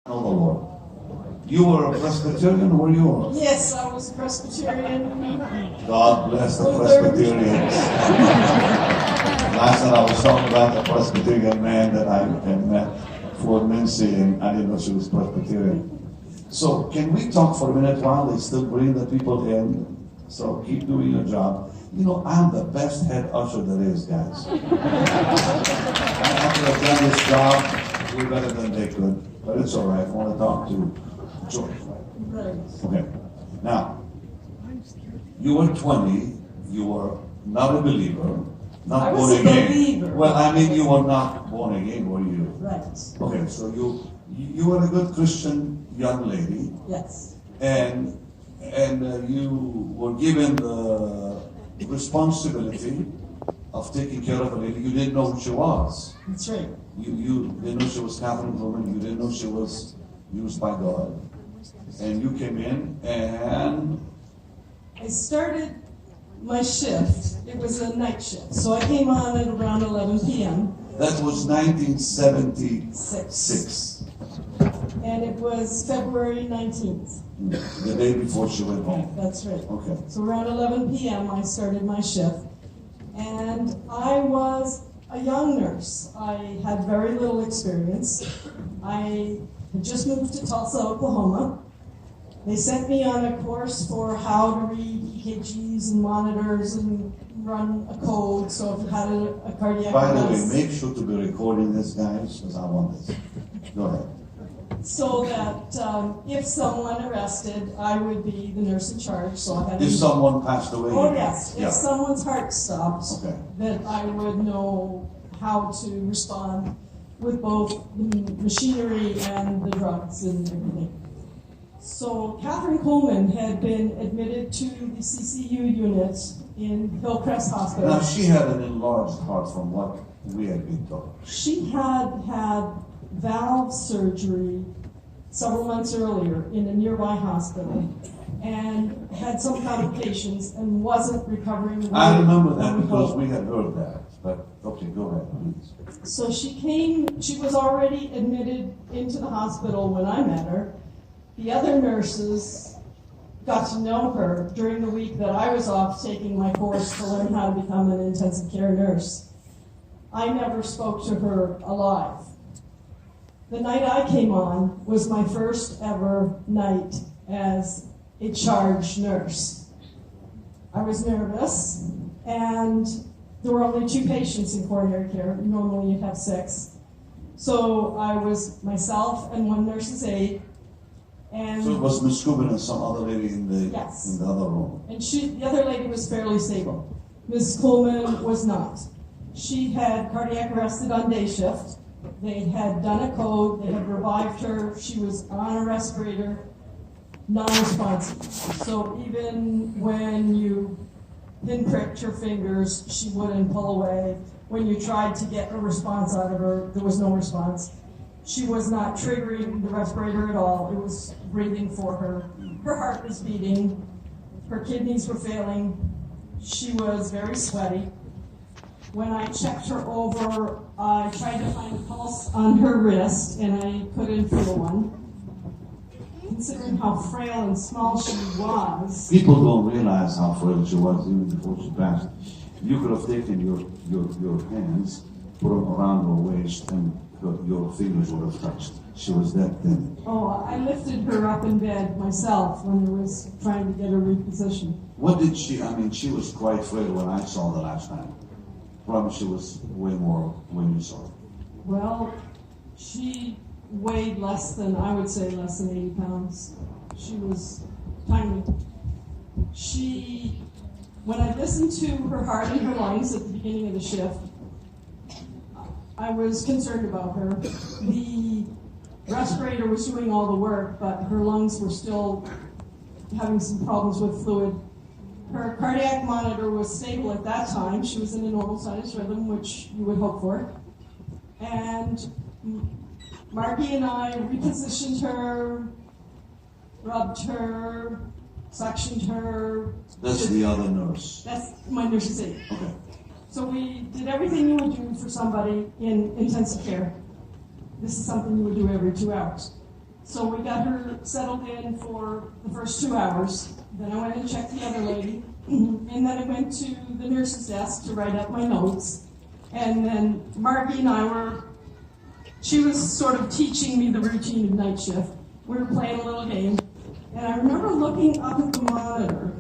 know the Lord. You were a Presbyterian, were you? Yes, I was Presbyterian. God bless the Presbyterians. Last night I was talking about the Presbyterian man that I met, Fort Mincy, and I didn't know she was Presbyterian. So can we talk for a minute while they still bring the people in? So keep doing your job. You know, I'm the best head usher there is, guys. I could have done this job way better than they could, but it's all right. I want to talk to George. Right. Okay. Now, you were 20. You were not a believer, not born again. I was a believer. Well, I mean, you were not born again, were you? Right. Okay, so you were a good Christian young lady. Yes. And you were given the responsibility of taking care of a lady. You didn't know who she was. That's right. You didn't know she was Kathryn Kuhlman. You didn't know she was used by God. And you came in and... I started my shift. It was a night shift. So I came on at around 11 p.m. That was 1976. And it was February 19th. The day before she went home. That's right. Okay. So around 11 p.m. I started my shift. And I was a young nurse. I had very little experience. I had just moved to Tulsa, Oklahoma. They sent me on a course for how to read EKGs and monitors and run a code. So if you had a cardiac By the way, arrest, make sure to be recording this, guys, because I want this. Go ahead. so that if someone arrested, I would be the nurse in charge. So I had If someone passed away. Oh yes, if Yeah. someone's heart stopped, Okay. that I would know how to respond with both the machinery and the drugs and everything. So Kathryn Kuhlman had been admitted to the CCU unit in Hillcrest Hospital. Now, she had an enlarged heart from what we had been told. She had had valve surgery several months earlier in a nearby hospital and had some complications and wasn't recovering. I remember that because we had heard that. But, okay, go ahead, please. So she was already admitted into the hospital when I met her. The other nurses got to know her during the week that I was off taking my course to learn how to become an intensive care nurse. I never spoke to her alive. The night I came on was my first ever night as a charge nurse. I was nervous, and there were only 2 patients in coronary care. Normally you'd have 6. So I was myself and 1 nurse's aide. And So it was Miss Kuhlman and some other lady in the other room. And the other lady was fairly stable. Ms. Kuhlman was not. She had cardiac arrested on day shift. They had done a code. They had revived her. She was on a respirator, non-responsive. So even when you pinpricked her fingers, she wouldn't pull away. When you tried to get a response out of her, there was no response. She was not triggering the respirator at all. It was breathing for her. Her heart was beating. Her kidneys were failing. She was very sweaty. When I checked her over, I tried to find a pulse on her wrist, and I couldn't feel one. Considering how frail and small she was. People don't realize how frail she was even before she passed. You could have taken your hands, put them around her waist, and your fingers would have touched. She was that thin. Oh, I lifted her up in bed myself when I was trying to get her repositioned. What did she was quite frail when I saw her last time. Probably she was way more when you saw her. Well, she weighed less than 80 pounds. She was tiny. When I listened to her heart and her lungs at the beginning of the shift, I was concerned about her. The respirator was doing all the work, but her lungs were still having some problems with fluid. Her cardiac monitor was stable at that time. She was in a normal sinus rhythm, which you would hope for. And Margie and I repositioned her, rubbed her, suctioned her. That's the other nurse. That's my nurse's aide. Okay. So we did everything you would do for somebody in intensive care. This is something you would do every 2 hours. So we got her settled in for the first 2 hours. Then I went and checked the other lady. And then I went to the nurse's desk to write up my notes. And then Margie and I she was sort of teaching me the routine of night shift. We were playing a little game. And I remember looking up at the monitor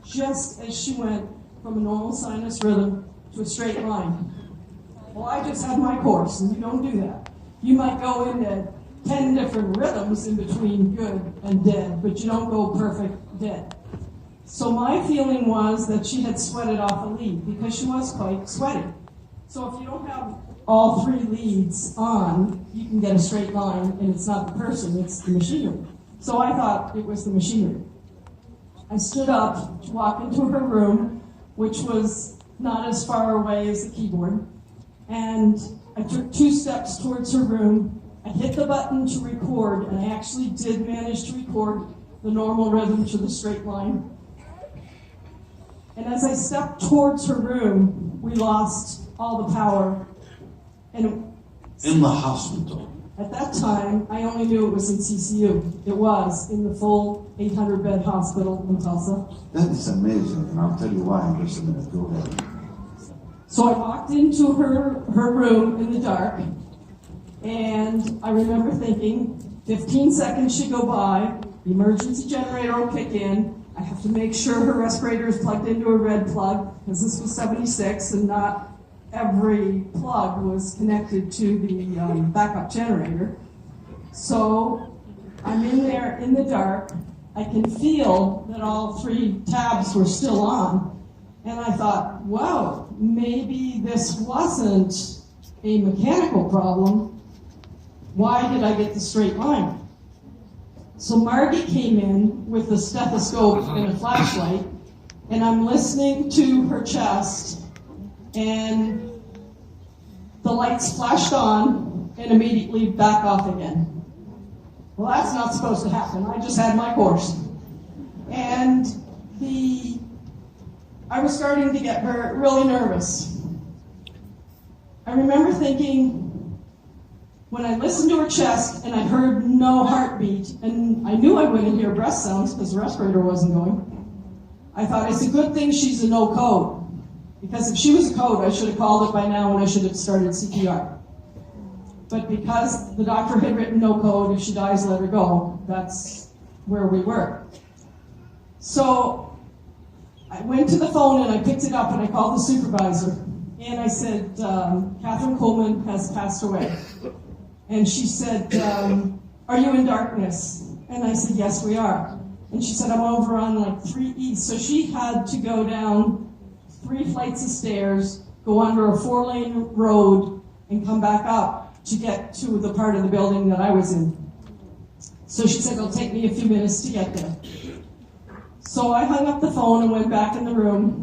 just as she went from a normal sinus rhythm to a straight line. Well, I just had my course, and you don't do that. You might go into 10 different rhythms in between good and dead, but you don't go perfect dead. So my feeling was that she had sweated off a lead because she was quite sweaty. So if you don't have all 3 leads on, you can get a straight line, and it's not the person, it's the machinery. So I thought it was the machinery. I stood up to walk into her room, which was not as far away as the keyboard, and I took 2 steps towards her room. I hit the button to record, and I actually did manage to record the normal rhythm to the straight line. And as I stepped towards her room, we lost all the power. And in the hospital. At that time, I only knew it was in CCU. It was in the full 800-bed hospital in Tulsa. That is amazing, and I'll tell you why in just a minute. Go ahead. So I walked into her room in the dark, and I remember thinking, 15 seconds should go by, the emergency generator will kick in, I have to make sure her respirator is plugged into a red plug, because this was 76, and not every plug was connected to the backup generator. So I'm in there in the dark. I can feel that all 3 tabs were still on. And I thought, wow, maybe this wasn't a mechanical problem. Why did I get the straight line? So Margie came in with a stethoscope and a flashlight, and I'm listening to her chest, and the lights flashed on and immediately back off again. Well, that's not supposed to happen. I just had my course. And I was starting to get really nervous. I remember thinking, when I listened to her chest and I heard no heartbeat, and I knew I wouldn't hear breath sounds because the respirator wasn't going, I thought, it's a good thing she's a no code. Because if she was a code, I should have called it by now and I should have started CPR. But because the doctor had written no code, if she dies, let her go, that's where we were. So I went to the phone and I picked it up and I called the supervisor. And I said, Kathryn Kuhlman has passed away. And she said, are you in darkness? And I said, yes, we are. And she said, I'm over on like 3 East. So she had to go down 3 flights of stairs, go under a 4-lane road, and come back up to get to the part of the building that I was in. So she said, it'll take me a few minutes to get there. So I hung up the phone and went back in the room.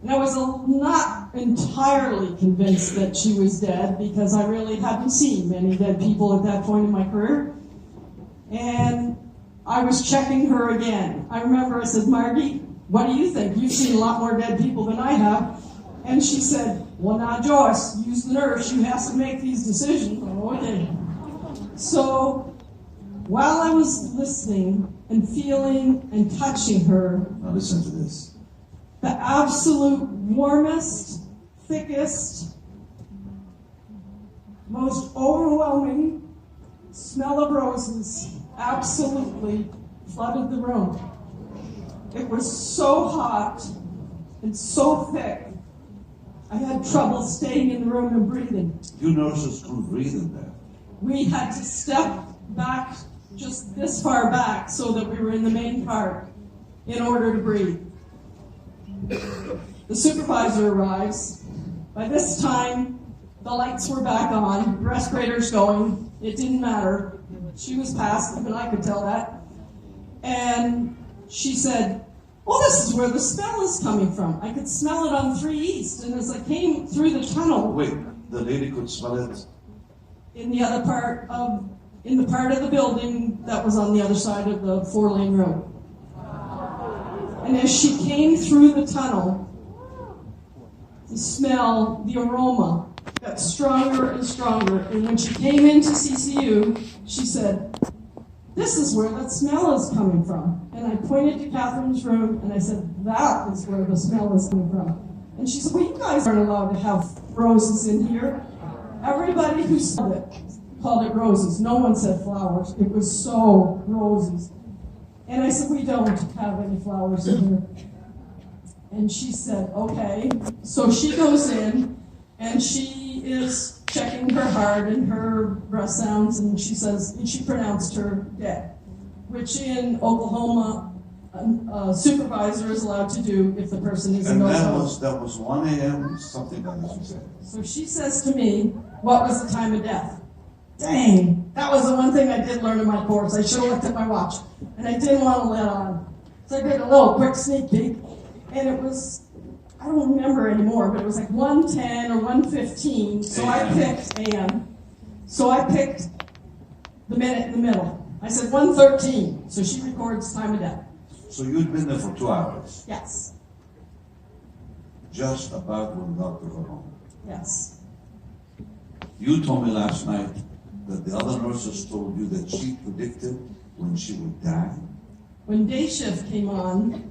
And I was not entirely convinced that she was dead because I really hadn't seen many dead people at that point in my career. And I was checking her again. I remember I said, Margie, what do you think? You've seen a lot more dead people than I have. And she said, well, now, Joyce, use the nurse. You have to make these decisions. Oh, okay. So while I was listening and feeling and touching her, now listen to this. The absolute warmest, thickest, most overwhelming smell of roses absolutely flooded the room. It was so hot and so thick, I had trouble staying in the room and breathing. You nurses couldn't breathe in there. We had to step back just this far back so that we were in the main part in order to breathe. The supervisor arrives. By this time, the lights were back on, respirators going. It didn't matter. She was passed, even I could tell that. And she said, well, this is where the smell is coming from. I could smell it on 3 East, and as I came through the tunnel... Wait, the lady could smell it? In the part of the building that was on the other side of the 4-lane road. And as she came through the tunnel, the smell, the aroma got stronger and stronger. And when she came into CCU, she said, "This is where that smell is coming from." And I pointed to Kathryn's room and I said, "That is where the smell is coming from." And she said, "Well, you guys aren't allowed to have roses in here." Everybody who said it called it roses. No one said flowers. It was so roses. And I said, "We don't have any flowers in here." And she said, "Okay." So she goes in and she is checking her heart and her breath sounds, and she says, and she pronounced her dead, which in Oklahoma, a supervisor is allowed to do if the person is in And those. that was 1 a.m., something like that, you said. So she says to me, "What was the time of death?" Dang, that was the one thing I did learn in my course. I should have looked at my watch, and I didn't want to let on. So I did a little quick sneak peek, and it was, I don't remember anymore, but it was like 1:10 or 1:15. So I picked AM. So I picked the minute in the middle. I said 1:13. So she records time of death. So you'd been there for 2 hours, Yes. just about when the doctor got home. Yes. You told me last night that the other nurses told you that she predicted when she would die. When day shift came on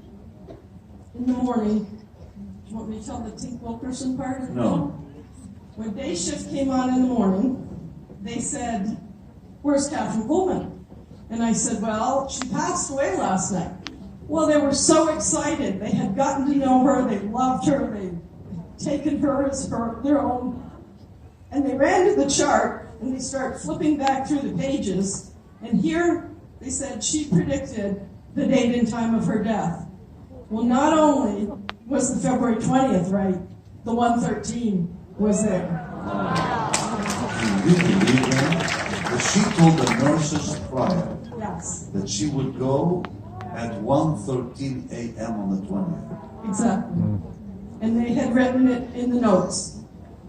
in the morning, do you want me to tell the Tink Wilkerson part of it? No. When day shift came on in the morning, they said, "Where's Kathryn Kuhlman?" And I said, "Well, she passed away last night." Well, they were so excited. They had gotten to know her. They loved her. They'd taken her as their own. And they ran to the chart, and they started flipping back through the pages. And here they said she predicted the date and time of her death. Well, not only was the February 20th right, the 1:13 was there. Can you believe that? But she told the nurses prior Yes, that she would go at 1:13 a.m. on the 20th. exactly. And they had written it in the notes.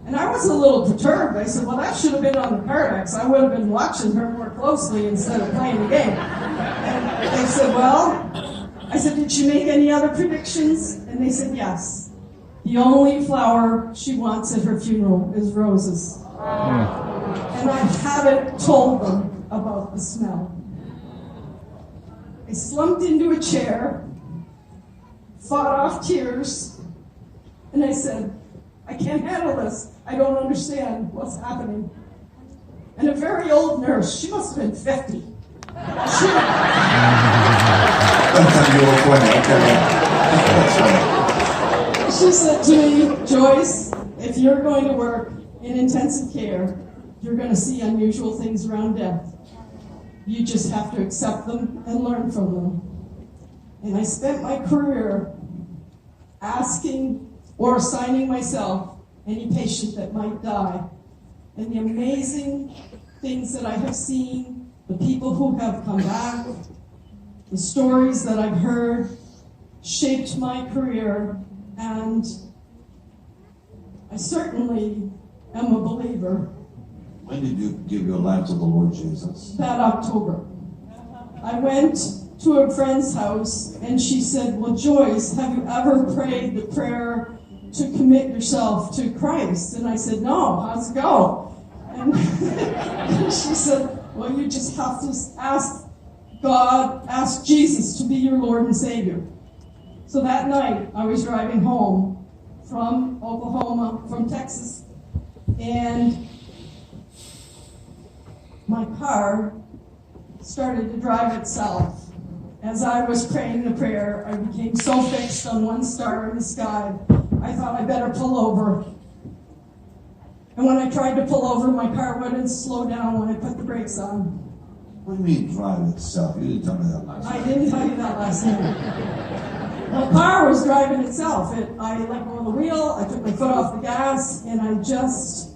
And I was a little perturbed. I said, "Well, that should have been on the Cardex. I would have been watching her more closely instead of playing the game." And they said, "Well," I said, "Did she make any other predictions?" And they said, "Yes. The only flower she wants at her funeral is roses." And I haven't told them about the smell. I slumped into a chair, fought off tears, and I said, "I can't handle this. I don't understand what's happening." And a very old nurse, she must have been 50. She, Sometimes you were 20, okay. That's right. she said to me, "Joyce, if you're going to work in intensive care, you're going to see unusual things around death. You just have to accept them and learn from them." And I spent my career asking or assigning myself any patient that might die. And the amazing things that I have seen, the people who have come back, the stories that I've heard, shaped my career, and I certainly am a believer. When did you give your life to the Lord Jesus? That October. I went to a friend's house, and she said, "Well, Joyce, have you ever prayed the prayer to commit yourself to Christ?" And I said, "No, how's it go?" And she said, "Well, you just have to ask God, ask Jesus to be your Lord and Savior." So that night, I was driving home from Oklahoma, from Texas, and my car started to drive itself. As I was praying the prayer, I became so fixed on one star in the sky, I thought I better pull over. And when I tried to pull over, my car wouldn't slow down when I put the brakes on. What do you mean drive itself? You didn't tell me that last I night. didn't tell you that last night. The car was driving itself. I let go of the wheel, I took my foot off the gas, and I just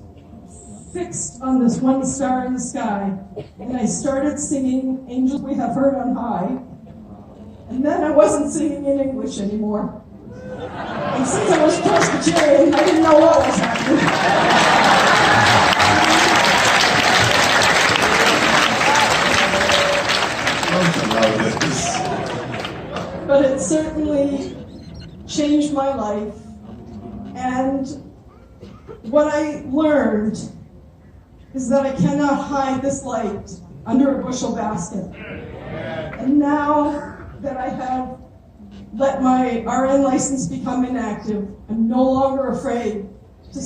fixed on this one star in the sky. And I started singing "Angels We Have Heard on High." And then I wasn't singing in English anymore. And since I was Presbyterian, I didn't know what was happening. But it certainly changed my life. And what I learned is that I cannot hide this light under a bushel basket. And now that I have let my RN license become inactive, I'm no longer afraid to